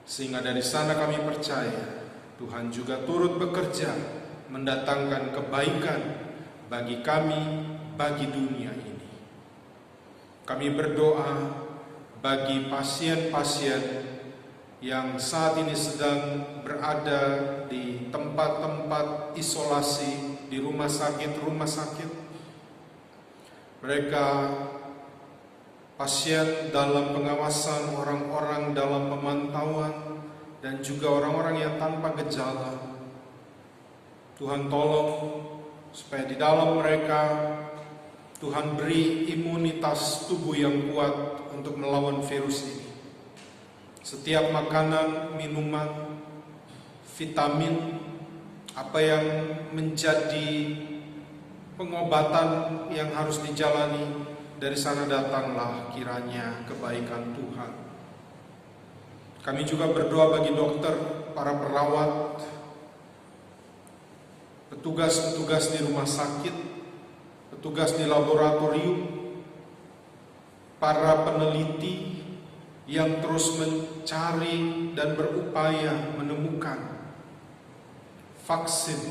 Sehingga dari sana kami percaya Tuhan juga turut bekerja mendatangkan kebaikan bagi kami, bagi dunia ini. Kami berdoa bagi pasien-pasien yang saat ini sedang berada di tempat-tempat isolasi di rumah sakit. Mereka pasien dalam pengawasan, orang-orang dalam pemantauan, dan juga orang-orang yang tanpa gejala. Tuhan tolong supaya di dalam mereka Tuhan beri imunitas tubuh yang kuat untuk melawan virus ini. Setiap makanan, minuman, vitamin, apa yang menjadi pengobatan yang harus dijalani, dari sana datanglah kiranya kebaikan Tuhan. Kami juga berdoa bagi dokter, para perawat, petugas-petugas di rumah sakit, petugas di laboratorium, para peneliti yang terus mencari dan berupaya menemukan vaksin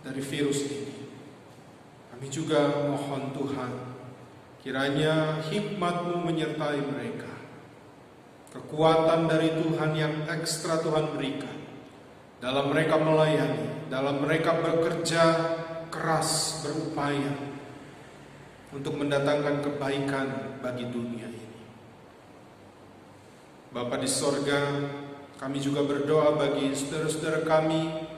dari virus ini. Kami juga mohon Tuhan, kiranya hikmat-Mu menyertai mereka. Kekuatan dari Tuhan yang ekstra Tuhan berikan dalam mereka melayani, dalam mereka bekerja keras, berupaya untuk mendatangkan kebaikan bagi dunia ini. Bapa di sorga, kami juga berdoa bagi saudara-saudara kami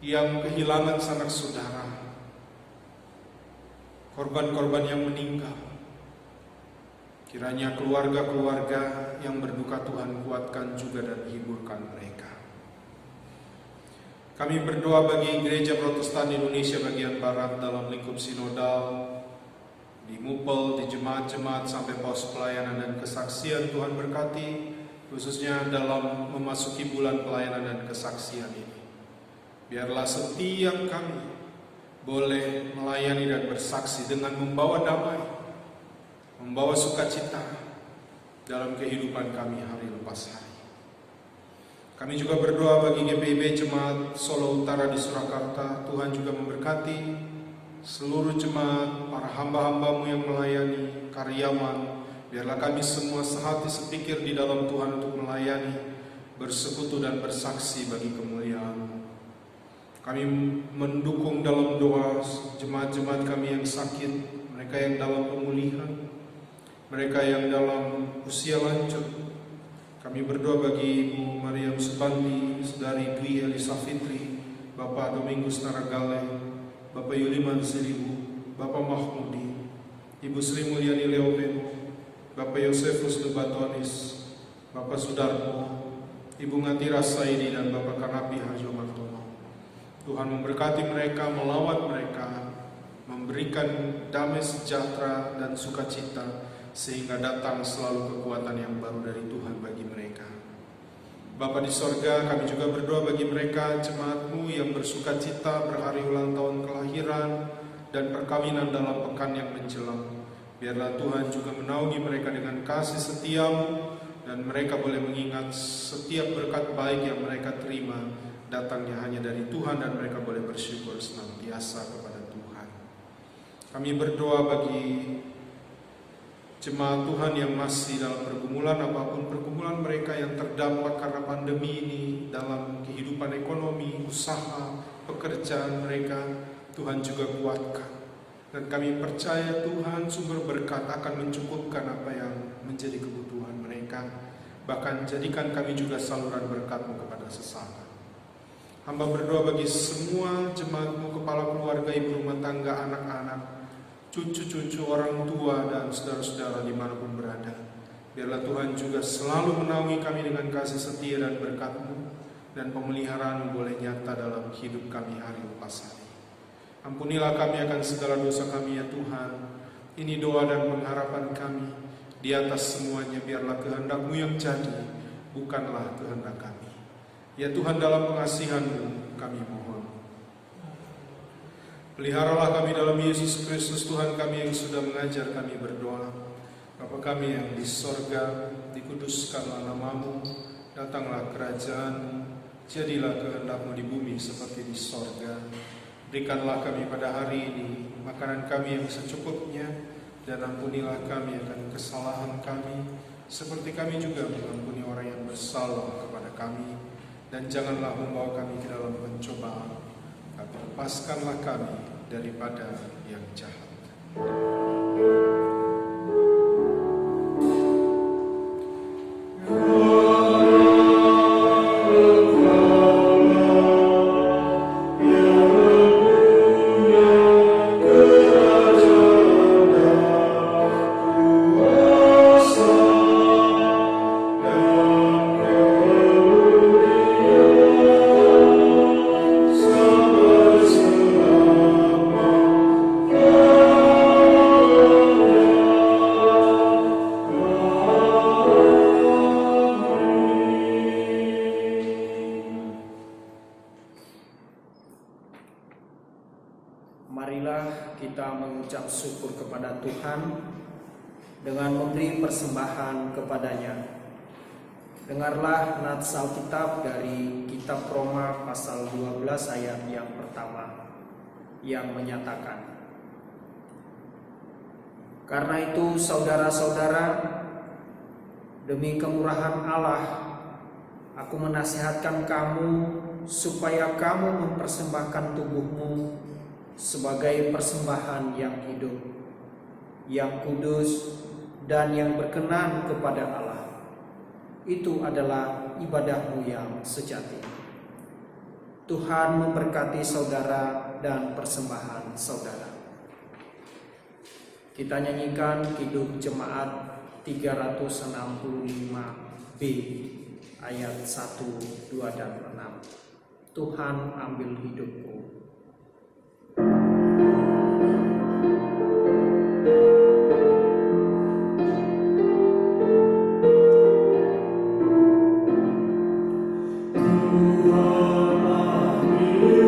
yang kehilangan sanak saudara, korban-korban yang meninggal. Kiranya keluarga-keluarga yang berduka Tuhan kuatkan juga dan hiburkan mereka. Kami berdoa bagi Gereja Protestan Indonesia bagian Barat dalam lingkup sinodal, di Mupel, di jemaat-jemaat sampai pos pelayanan dan kesaksian. Tuhan berkati, khususnya dalam memasuki bulan pelayanan dan kesaksian ini. Biarlah setiap kami boleh melayani dan bersaksi dengan membawa damai, membawa sukacita dalam kehidupan kami hari lepas hari. Kami juga berdoa bagi GPIB Jemaat Solo Utara di Surakarta. Tuhan juga memberkati seluruh jemaat, para hamba-hambamu yang melayani, karyawan. Biarlah kami semua sehati sepikir di dalam Tuhan untuk melayani, bersekutu dan bersaksi bagi kemuliaan-Mu. Kami mendukung dalam doa jemaat-jemaat kami yang sakit, mereka yang dalam pemulihan, mereka yang dalam usia lanjut. Kami berdoa bagi Ibu Mariam Subanti, Saudari Dwi Elisa Fitri, Bapak Domingus Naragale, Bapak Yuliman Silibu, Bapak Mahmudi, Ibu Sri Mulyani Leopeno, Bapak Yosefus Debatonis, Bapak Sudarmo, Ibu Ngatira Saidi, dan Bapak Kanapi Harjo Martono. Tuhan memberkati mereka, melawat mereka, memberikan damai sejahtera dan sukacita, sehingga datang selalu kekuatan yang baru dari Tuhan bagi mereka. Bapa di sorga, kami juga berdoa bagi mereka, jemaat-Mu yang bersukacita berhari ulang tahun kelahiran dan perkawinan dalam pekan yang menjelang. Biarlah Tuhan juga menaungi mereka dengan kasih setia-Mu, dan mereka boleh mengingat setiap berkat baik yang mereka terima datangnya hanya dari Tuhan, dan mereka boleh bersyukur senantiasa kepada Tuhan. Kami berdoa bagi jemaat Tuhan yang masih dalam pergumulan apapun, pergumulan mereka yang terdampak karena pandemi ini dalam kehidupan ekonomi, usaha, pekerjaan mereka. Tuhan juga kuatkan. Dan kami percaya Tuhan sumber berkat akan mencukupkan apa yang menjadi kebutuhan mereka. Bahkan jadikan kami juga saluran berkat-Mu kepada sesama. Hamba berdoa bagi semua jemaat-Mu, kepala keluarga, ibu rumah tangga, anak-anak, cucu-cucu, orang tua, dan saudara-saudara dimanapun berada. Biarlah Tuhan juga selalu menaungi kami dengan kasih setia dan berkat-Mu, dan pemeliharaan-Mu boleh nyata dalam hidup kami hari lepas hari. Ampunilah kami akan segala dosa kami ya Tuhan. Ini doa dan pengharapan kami. Di atas semuanya biarlah kehendak-Mu yang jadi, bukanlah kehendak kami. Ya Tuhan, dalam pengasihan-Mu kami mohon. Peliharalah kami dalam Yesus Kristus Tuhan kami yang sudah mengajar kami berdoa. Bapa kami yang di sorga, dikuduskanlah nama-Mu, datanglah kerajaan-Mu, jadilah kehendak-Mu di bumi seperti di sorga. Berikanlah kami pada hari ini makanan kami yang secukupnya, dan ampunilah kami akan kesalahan kami, seperti kami juga mengampuni orang yang bersalah kepada kami. Dan janganlah membawa kami ke dalam pencobaan, tapi lepaskanlah kami daripada yang jahat. Marilah kita mengucap syukur kepada Tuhan dengan memberi persembahan kepada-Nya. Dengarlah nats Alkitab dari kitab Roma pasal 12 ayat yang pertama yang menyatakan, "Karena itu saudara-saudara, demi kemurahan Allah, aku menasihatkan kamu supaya kamu mempersembahkan tubuhmu sebagai persembahan yang hidup, yang kudus, dan yang berkenan kepada Allah. Itu adalah ibadahmu yang sejati." Tuhan memberkati saudara dan persembahan saudara. Kita nyanyikan Kidung Jemaat 365B ayat 1, 2, dan 6. Tuhan ambil hidupku. Tuhan ambil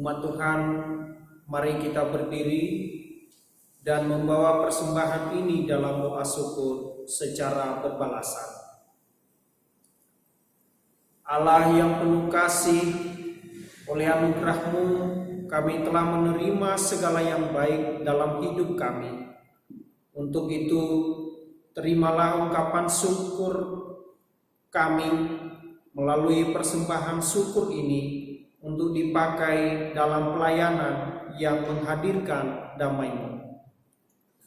Umat Tuhan, mari kita berdiri dan membawa persembahan ini dalam doa syukur secara berbalasan. Allah yang penuh kasih, oleh anugerah-Mu kami telah menerima segala yang baik dalam hidup kami. Untuk itu, terimalah ungkapan syukur kami melalui persembahan syukur ini untuk dipakai dalam pelayanan yang menghadirkan damai-Mu.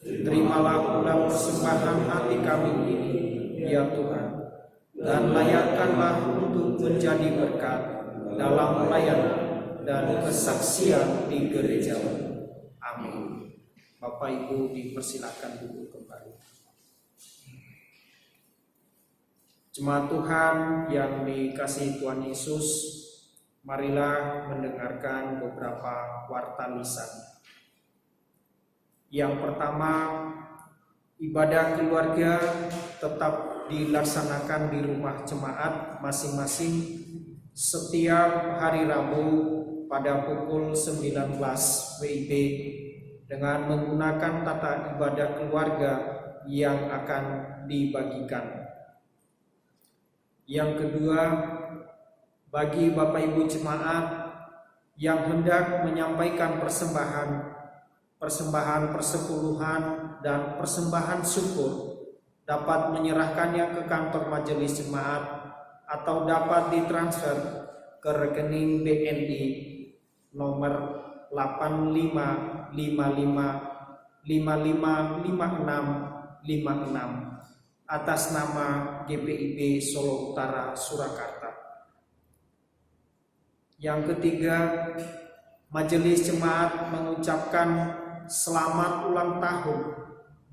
Terimalah ulang persembahan hati kami ini, ya Tuhan, dan layakkanlah untuk menjadi berkat dalam pelayanan dan kesaksian di gereja. Amin. Bapak Ibu dipersilakan duduk kembali. Jemaat Tuhan yang dikasihi Tuhan Yesus, marilah mendengarkan beberapa warta lisan. Yang pertama, ibadah keluarga tetap dilaksanakan di rumah jemaat masing-masing setiap hari Rabu pada pukul 19 WIB dengan menggunakan tata ibadah keluarga yang akan dibagikan. Yang kedua, bagi Bapak Ibu jemaat yang hendak menyampaikan persembahan persepuluhan dan persembahan syukur dapat menyerahkannya ke kantor majelis jemaat atau dapat ditransfer ke rekening BNI nomor 8555555656 atas nama GPIB Solo Utara Surakarta. Yang ketiga, majelis jemaat mengucapkan selamat ulang tahun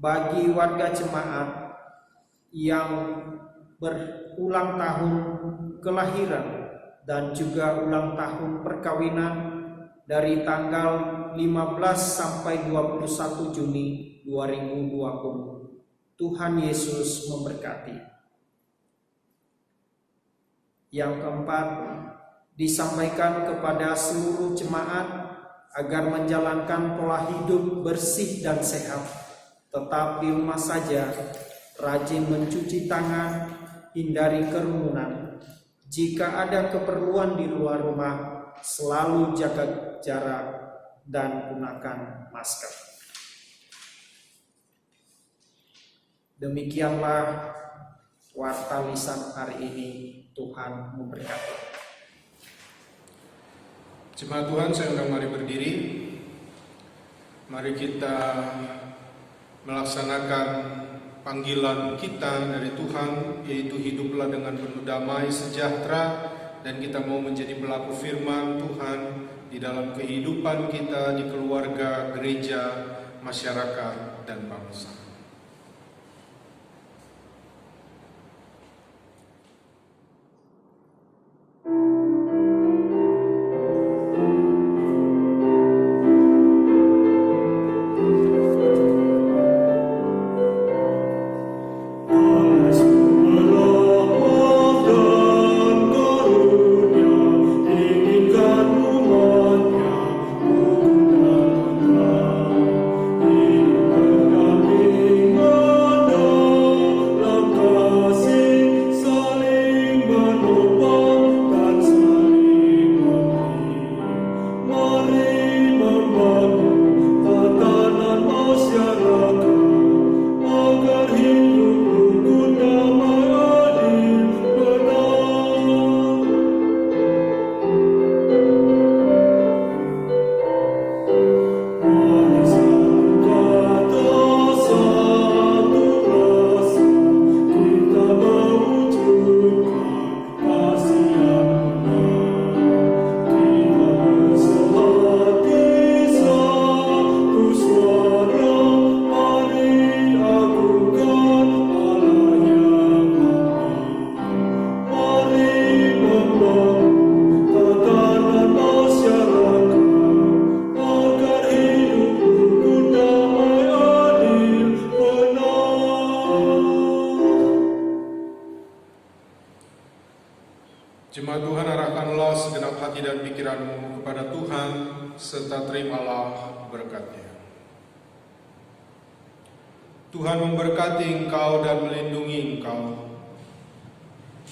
bagi warga jemaat yang berulang tahun kelahiran dan juga ulang tahun perkawinan dari tanggal 15 sampai 21 Juni 2020. Tuhan Yesus memberkati. Yang keempat, disampaikan kepada seluruh jemaat agar menjalankan pola hidup bersih dan sehat, tetap di rumah saja, rajin mencuci tangan, hindari kerumunan. Jika ada keperluan di luar rumah, selalu jaga jarak dan gunakan masker. Demikianlah warta lisan hari ini. Tuhan memberkati. Jemaat Tuhan, saya undang mari berdiri. Mari kita melaksanakan panggilan kita dari Tuhan, yaitu hiduplah dengan penuh damai sejahtera, dan kita mau menjadi pelaku firman Tuhan di dalam kehidupan kita, di keluarga, gereja, masyarakat, dan bangsa. Amin. Tuhan, serta terimalah berkat-Nya. Tuhan memberkati engkau dan melindungi engkau.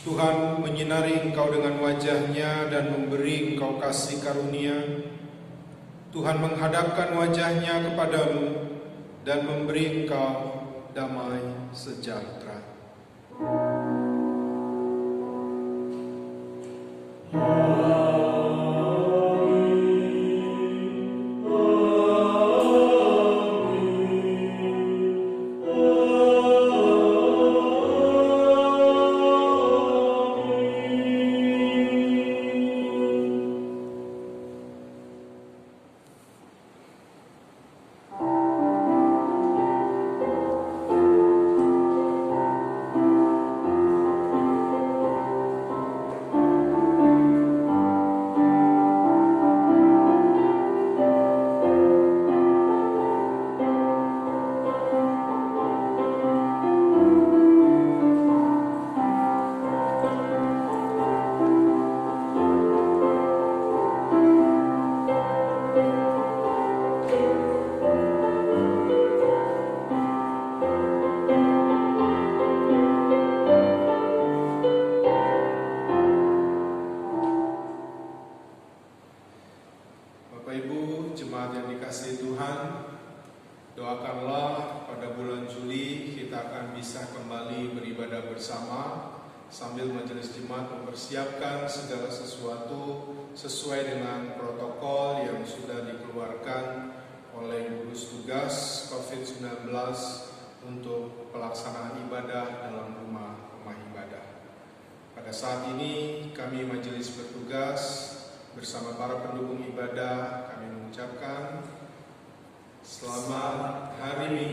Tuhan menyinari engkau dengan wajah-Nya dan memberi engkau kasih karunia. Tuhan menghadapkan wajah-Nya kepadamu dan memberi engkau damai sejahtera. Bapak Ibu, jemaat yang dikasihi Tuhan, doakanlah pada bulan Juli kita akan bisa kembali beribadah bersama sambil majelis jemaat mempersiapkan segala sesuatu sesuai dengan protokol yang sudah dikeluarkan oleh gugus tugas COVID-19 untuk pelaksanaan ibadah dalam rumah-rumah ibadah. Pada saat ini kami majelis bertugas bersama para pendukung ibadah, kami mengucapkan selamat Hari